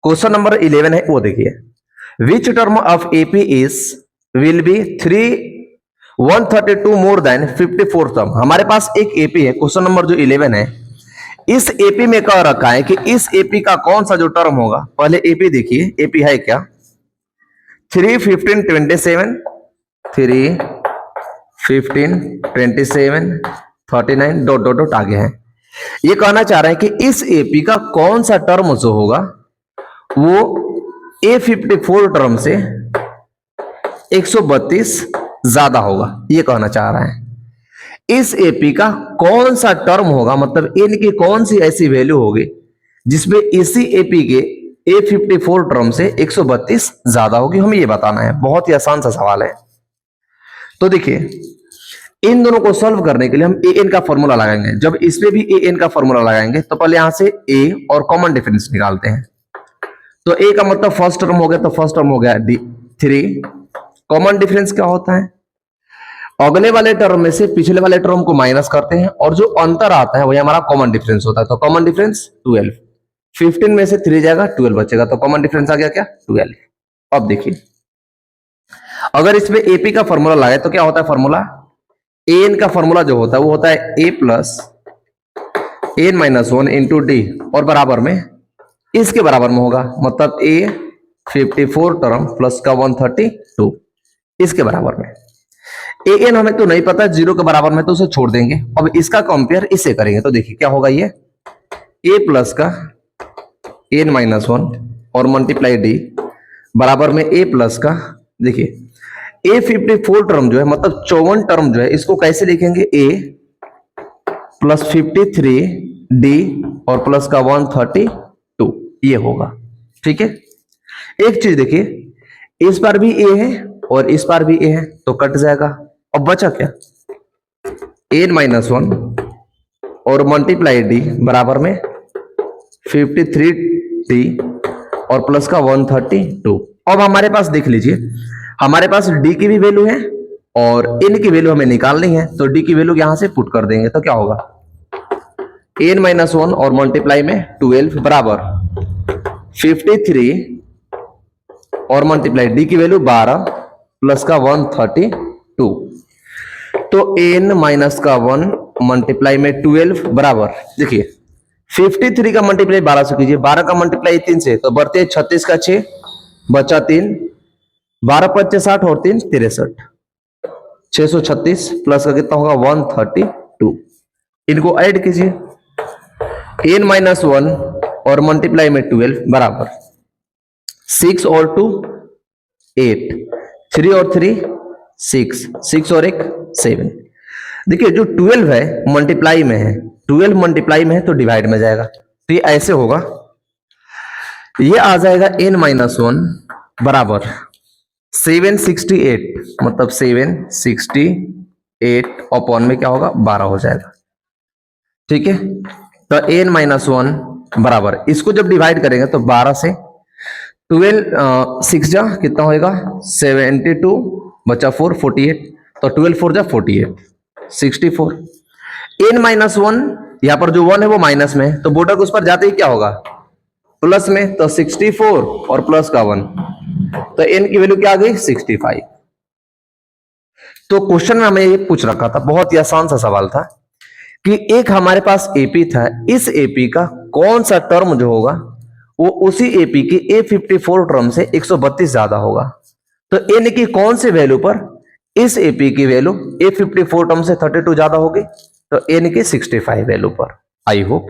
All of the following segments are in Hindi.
क्वेश्चन नंबर 11 है, वो देखिए, which term of AP is will be 132 more than 54 term. हमारे पास एक एपी है, क्वेश्चन नंबर जो 11 है, इस एपी में कह रखा है कि इस एपी का कौन सा जो टर्म होगा। पहले एपी देखिए, एपी है क्या, 3, 15, 27, 3, 15, 27, 39 डॉट डॉट डॉट आगे है। ये कहना चाह रहे हैं कि इस एपी का कौन सा टर्म जो होगा वो A54 टर्म से 132 ज्यादा होगा, ये कहना चाह रहा है। इस एपी का कौन सा टर्म होगा, मतलब n की कौन सी ऐसी वैल्यू होगी जिसमें इसी एपी के A54 टर्म से 132 ज्यादा होगी, हमें ये बताना है। बहुत ही आसान सा सवाल है। तो देखिए, इन दोनों को सॉल्व करने के लिए हम an का फॉर्मूला लगाएंगे। जब इसमें भी an का फॉर्मूला लगाएंगे तो पहले यहां से a और कॉमन डिफरेंस निकालते हैं। तो a का मतलब फर्स्ट टर्म हो गया, तो फर्स्ट टर्म हो गया 3। कॉमन डिफरेंस क्या होता है, अगले वाले टर्म में से पिछले वाले टर्म को माइनस करते हैं और जो अंतर आता है वही हमारा कॉमन डिफरेंस होता है। तो कॉमन डिफरेंस 12, 15 में से 3 जाएगा 12 बचेगा, तो कॉमन डिफरेंस आ गया क्या 12। अब देखिए, अगर इसमें एपी का फॉर्मूला लगाए तो क्या होता है फॉर्मूला, एन का फॉर्मूला जो होता है वो होता है a plus n minus 1 into d, और बराबर में इसके बराबर में होगा, मतलब A54 टर्म प्लस का 132 इसके बराबर में। एन हमें तो नहीं पता, 0 के बराबर में, तो उसे छोड़ देंगे। अब इसका कंपेयर इससे करेंगे तो देखिए क्या होगा, ये a प्लस का एन माइनस 1 और मल्टीप्लाई डी बराबर में a प्लस का, देखिए A54 टर्म जो है, मतलब 54 टर्म जो है, इसको कैसे लिखेंगे, a प्लस 53 डी और प्लस का 132, ये होगा। ठीक है, एक चीज देखिए, इस बार भी a है और इस बार भी a है, तो कट जाएगा। अब बचा क्या, एन माइनस 1 और मल्टीप्लाई डी बराबर में 53 डी और प्लस का 132। अब हमारे पास देख लीजिए, हमारे पास d की भी वैल्यू है और n की वैल्यू हमें निकालनी है, तो d की वैल्यू यहां से पुट कर देंगे तो क्या होगा, n माइनस 1 और मल्टीप्लाई में 12 बराबर 53 और मल्टीप्लाई d की वैल्यू 12 प्लस का 132। तो n माइनस का 1 मल्टीप्लाई में 12 बराबर, देखिए 53 का मल्टीप्लाई 12 से कीजिए, 12 का मल्टीप्लाई 3 से, तो बढ़ते 36 का 6 बचा 3, 12 5 60 और 3 63, 636 प्लस का कितना होगा 132। इनको ऐड कीजिए, n माइनस 1 और मल्टीप्लाई में 12 बराबर 6 और 2 8, 3 और 3 6, 6 और 1 7। देखिए जो 12 है मल्टीप्लाई में है, 12 मल्टीप्लाई में है तो डिवाइड में जाएगा, तो ये ऐसे होगा, ये आ जाएगा n माइनस 1 बराबर 768, मतलब 768 अपॉन में क्या होगा 12 हो जाएगा। ठीक है, तो n माइनस 1 बराबर, इसको जब डिवाइड करेंगे तो 12 से 12 6 जा कितना होएगा 72 बचा 4 48, तो 12 4 जा 48 64। n माइनस 1 यहां पर जो 1 है वो माइनस में है, तो बोर्डर को उस पर जाते ही क्या होगा प्लस में, तो 64 और प्लस का 1, तो n की वैल्यू क्या आ गई 65। तो क्वेश्चन में हमें ये पूछ रखा था, बहुत ही आसान सा सवाल था कि एक हमारे पास एपी था, इस एपी का कौन सा टर्म जो होगा वो उसी एपी के A54 टर्म से 132 ज्यादा होगा। तो n की कौन से वैल्यू पर इस एपी की वैल्यू A54 टर्म से 32 ज्यादा होगी, तो n की 65 वैल्यू पर। आई होप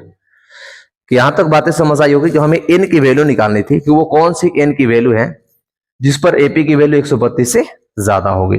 कि यहां तक बातें समझ आई होगी कि हमें n की वैल्यू निकालनी थी कि वो कौन सी n की वैल्यू है जिस पर एपी की वैल्यू 132 से ज्यादा होगी।